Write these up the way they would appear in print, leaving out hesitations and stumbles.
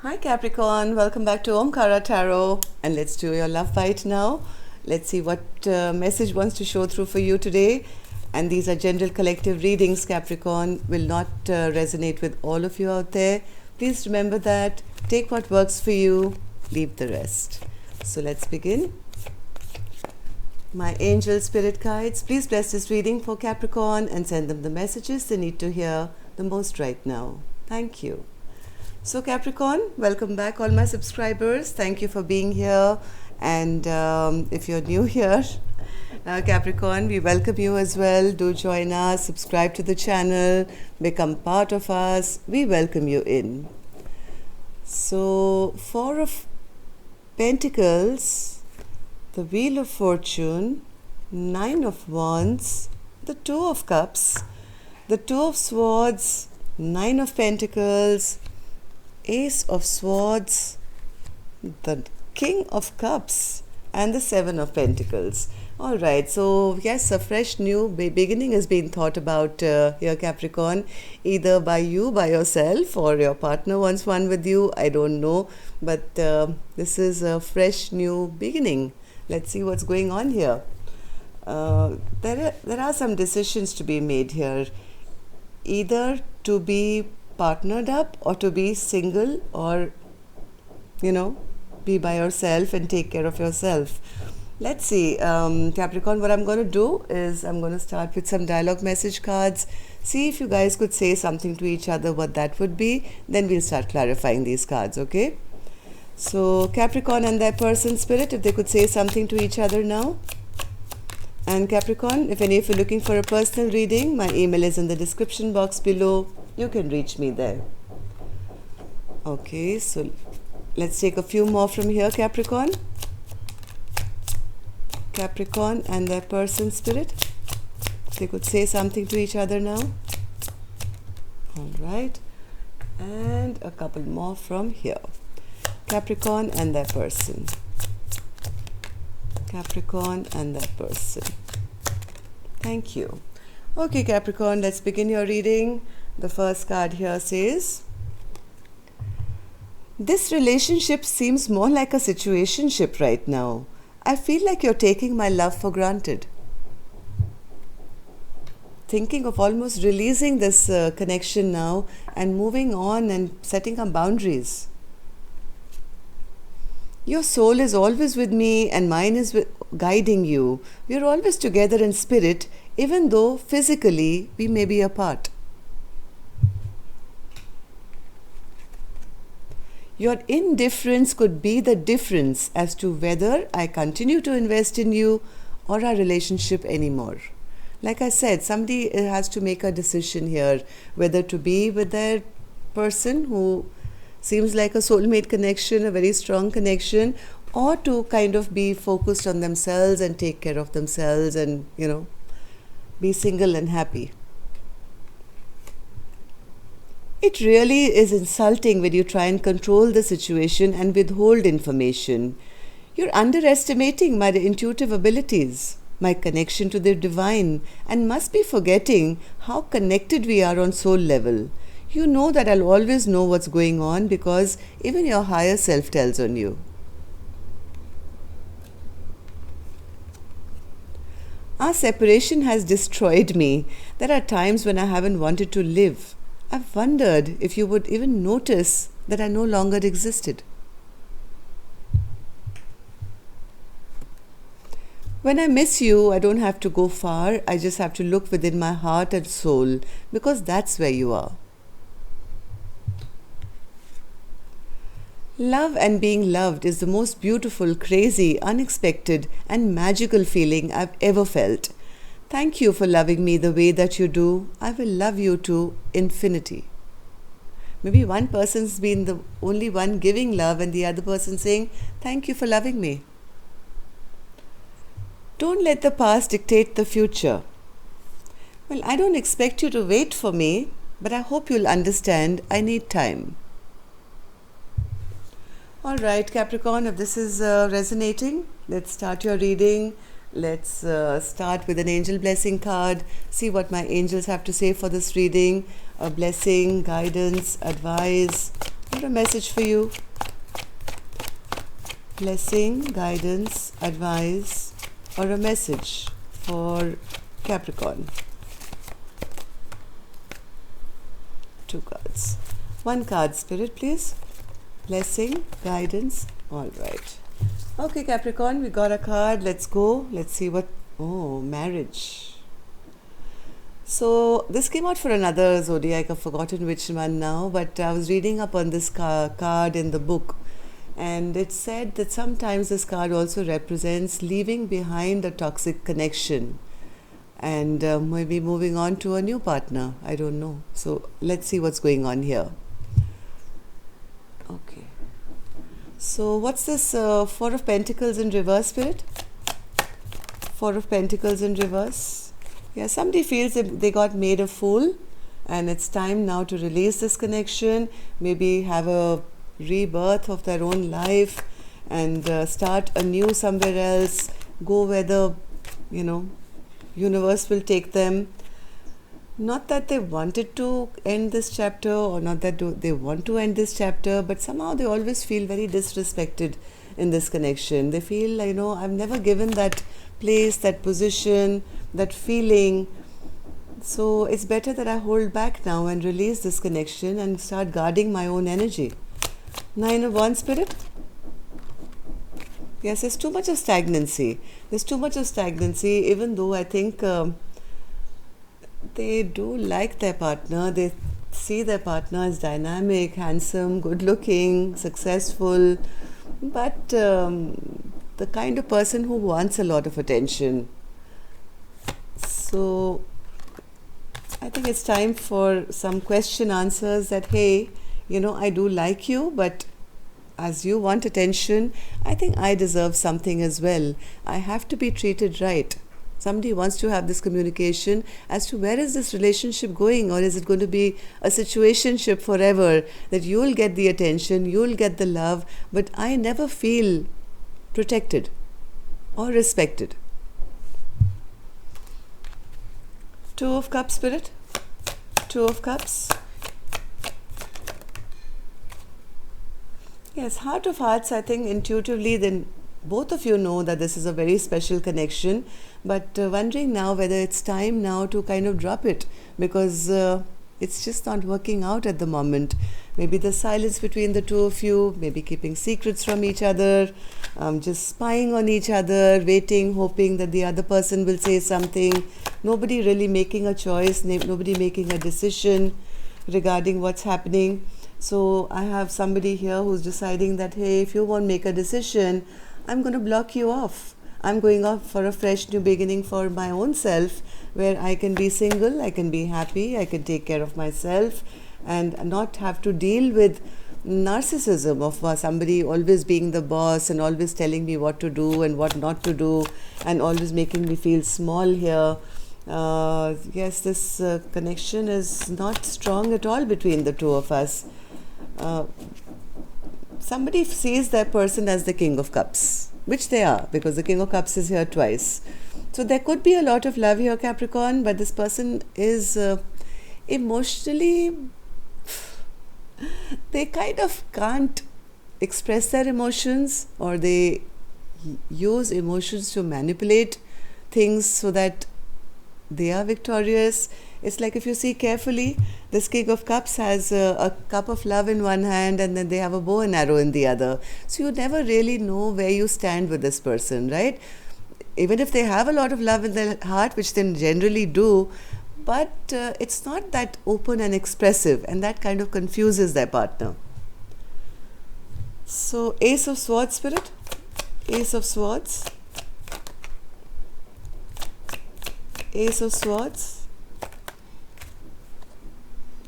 Hi Capricorn, welcome back to Omkara Tarot, and let's do your love bite now. Let's see what message wants to show through for you today. And these are general collective readings, Capricorn, will not resonate with all of you out there. Please remember that. Take what works for you, leave the rest. So let's begin. My angel spirit guides, please bless this reading for Capricorn and send them the messages they need to hear the most right now. Thank you. So Capricorn, welcome back all my subscribers. Thank you for being here. And if you're new here, Capricorn, we welcome you as well. Do join us, subscribe to the channel, become part of us. We welcome you in. So, Four of Pentacles, the Wheel of Fortune, Nine of Wands, the Two of Cups, the Two of Swords, Nine of Pentacles, Ace of Swords, the King of Cups, and the Seven of Pentacles. Alright, so yes, a fresh new beginning has been thought about here, Capricorn, either by you, by yourself, or your partner wants one with you. I don't know, but this is a fresh new beginning. Let's see what's going on here. There are some decisions to be made here, either to be partnered up or to be single, or be by yourself and take care of yourself. Let's see, Capricorn, what I'm going to do is I'm going to start with some dialogue message cards. See if you guys could say something to each other, what that would be. Then we'll start clarifying these cards, okay? So Capricorn and their person spirit, if they could say something to each other now. And Capricorn, if any of you are looking for a personal reading, my email is in the description box below. You can reach me there. Okay, so let's take a few more from here, Capricorn. Capricorn and their person spirit. They could say something to each other now. All right. And a couple more from here. Capricorn and their person. Capricorn and their person. Thank you. Okay, Capricorn, let's begin your reading. The first card here says, this relationship seems more like a situationship right now. I feel like you're taking my love for granted. Thinking of almost releasing this connection now and moving on and setting up boundaries. Your soul is always with me and mine is guiding you. We're always together in spirit, even though physically we may be apart. Your indifference could be the difference as to whether I continue to invest in you or our relationship anymore. Like I said, somebody has to make a decision here, whether to be with their person who seems like a soulmate connection, a very strong connection, or to kind of be focused on themselves and take care of themselves and, be single and happy. It really is insulting when you try and control the situation and withhold information. You're underestimating my intuitive abilities, my connection to the divine, and must be forgetting how connected we are on soul level. You know that I'll always know what's going on because even your higher self tells on you. Our separation has destroyed me. There are times when I haven't wanted to live. I've wondered if you would even notice that I no longer existed. When I miss you, I don't have to go far. I just have to look within my heart and soul, because that's where you are. Love and being loved is the most beautiful, crazy, unexpected, and magical feeling I've ever felt. Thank you for loving me the way that you do. I will love you to infinity. Maybe one person's been the only one giving love and the other person saying, thank you for loving me. Don't let the past dictate the future. Well, I don't expect you to wait for me, but I hope you'll understand I need time. Alright, Capricorn, if this is resonating, let's start your reading. Let's start with an angel blessing card. See what my angels have to say for this reading. A blessing, guidance, advice, What a message for you. Blessing, guidance, advice, or a message for Capricorn. 2 cards. 1 card, Spirit, please. Blessing, guidance. All right. Okay, Capricorn, we got a card. Let's go. Let's see what... Oh, marriage. So this came out for another zodiac. I've forgotten which one now, but I was reading up on this card in the book, and it said that sometimes this card also represents leaving behind a toxic connection and maybe moving on to a new partner. I don't know. So let's see what's going on here. Okay. So what's this 4 of Pentacles in reverse, Spirit? 4 of Pentacles in reverse. Yeah, somebody feels that they got made a fool and it's time now to release this connection, maybe have a rebirth of their own life and start anew somewhere else, go where the, universe will take them. Not that they wanted to end this chapter or not that they want to end this chapter, but somehow they always feel very disrespected in this connection. They feel, I've never given that place, that position, that feeling. So it's better that I hold back now and release this connection and start guarding my own energy. 9 of Wands, Spirit. Yes, there's too much of stagnancy. There's too much of stagnancy, even though I think they do like their partner. They see their partner as dynamic, handsome, good looking, successful, but the kind of person who wants a lot of attention. So I think it's time for some question answers that, hey, I do like you, but as you want attention, I think I deserve something as well. I have to be treated right. Somebody wants to have this communication as to where is this relationship going, or is it going to be a situationship forever, that you'll get the attention, you'll get the love, but I never feel protected or respected. 2 of Cups, Spirit. 2 of Cups. Yes, Heart of Hearts, I think intuitively then both of you know that this is a very special connection, but wondering now whether it's time now to kind of drop it, because it's just not working out at the moment. Maybe the silence between the two of you, maybe keeping secrets from each other, just spying on each other, waiting, hoping that the other person will say something. Nobody really making a choice, nobody making a decision regarding what's happening. So I have somebody here who's deciding that, hey, if you won't make a decision, I'm going to block you off. I'm going off for a fresh new beginning for my own self, where I can be single, I can be happy, I can take care of myself and not have to deal with narcissism of somebody always being the boss and always telling me what to do and what not to do and always making me feel small here. Yes, this connection is not strong at all between the two of us. Somebody sees that person as the King of Cups, which they are, because the King of Cups is here twice. So there could be a lot of love here, Capricorn, but this person is emotionally, they kind of can't express their emotions, or they use emotions to manipulate things so that they are victorious. It's like, if you see carefully, this King of Cups has a cup of love in one hand and then they have a bow and arrow in the other. So you never really know where you stand with this person, right? Even if they have a lot of love in their heart, which they generally do, but it's not that open and expressive, and that kind of confuses their partner. So Ace of Swords, Spirit. Ace of Swords. Ace of Swords.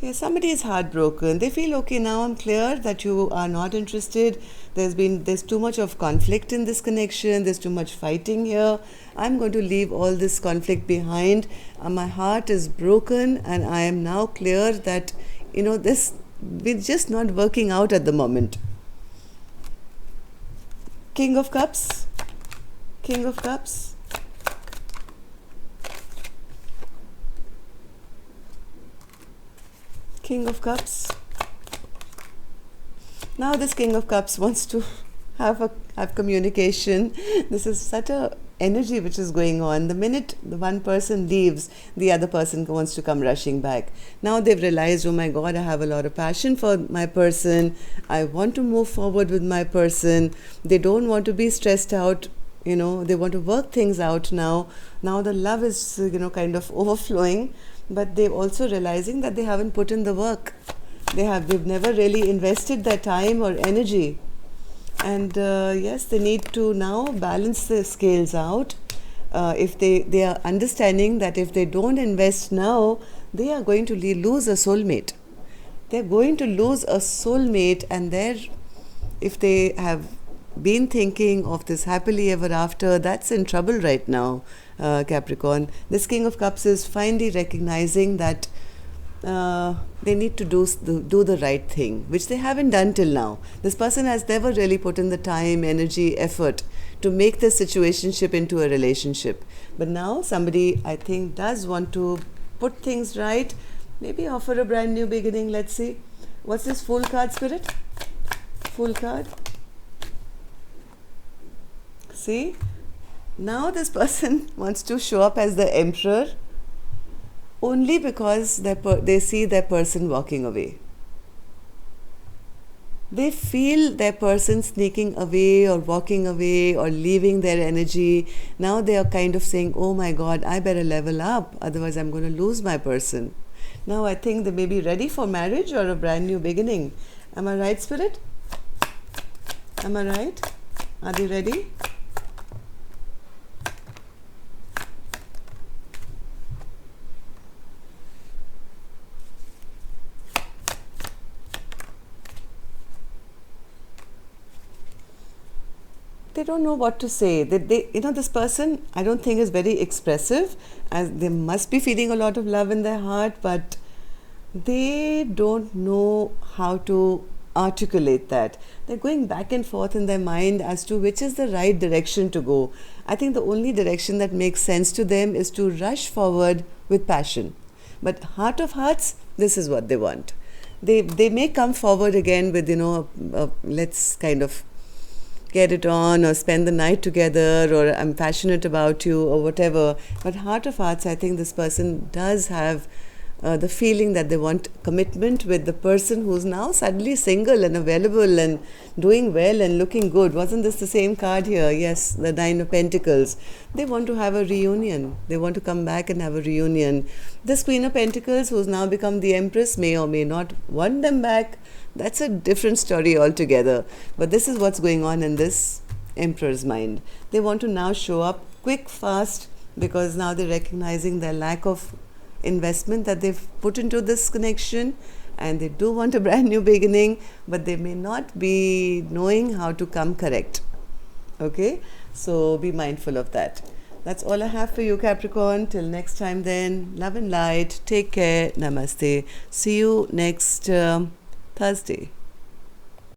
Yeah, somebody is heartbroken. They feel, okay, now I'm clear that you are not interested. There's too much of conflict in this connection. There's too much fighting here. I'm going to leave all this conflict behind. My heart is broken and I am now clear that, this is just not working out at the moment. King of Cups. King of Cups. King of Cups. Now this King of Cups wants to have communication. This is such a energy which is going on. The minute the one person leaves, the other person wants to come rushing back. Now they've realized, oh my God, I have a lot of passion for my person. I want to move forward with my person. They don't want to be stressed out. They want to work things out now. Now the love is, kind of overflowing, but they're also realizing that they haven't put in the work. They've never really invested their time or energy. And yes, they need to now balance the scales out. If they are understanding that if they don't invest now, they are going to lose a soulmate. They're going to lose a soulmate, and if they have been thinking of this happily ever after, that's in trouble right now, Capricorn. This King of Cups is finally recognizing that they need to do the right thing, which they haven't done till now. This person has never really put in the time, energy, effort to make this situationship into a relationship. But now somebody, I think, does want to put things right, maybe offer a brand new beginning. Let's see. What's this Fool card, Spirit? Fool card. See? Now this person wants to show up as the Emperor only because they see their person walking away. They feel their person sneaking away or walking away or leaving their energy. Now they are kind of saying, oh my God, I better level up, otherwise I'm going to lose my person. Now I think they may be ready for marriage or a brand new beginning. Am I right, Spirit? Am I right? Are they ready? They don't know what to say. This person, I don't think is very expressive, as they must be feeling a lot of love in their heart, but they don't know how to articulate that. They're going back and forth in their mind as to which is the right direction to go. I think the only direction that makes sense to them is to rush forward with passion. But heart of hearts, this is what they want. They may come forward again with, let's kind of get it on, or spend the night together, or I'm passionate about you, or whatever. But heart of hearts, I think this person does have the feeling that they want commitment with the person who's now suddenly single and available and doing well and looking good. Wasn't this the same card here? Yes, the Nine of Pentacles. They want to have a reunion. They want to come back and have a reunion. This Queen of Pentacles, who's now become the Empress, may or may not want them back. That's a different story altogether. But this is what's going on in this Emperor's mind. They want to now show up quick, fast, because now they're recognizing their lack of investment that they've put into this connection, and they do want a brand new beginning, but they may not be knowing how to come correct. Okay, so be mindful of that. That's all I have for you, Capricorn. Till next time then, love and light. Take care. Namaste. See you next Thursday.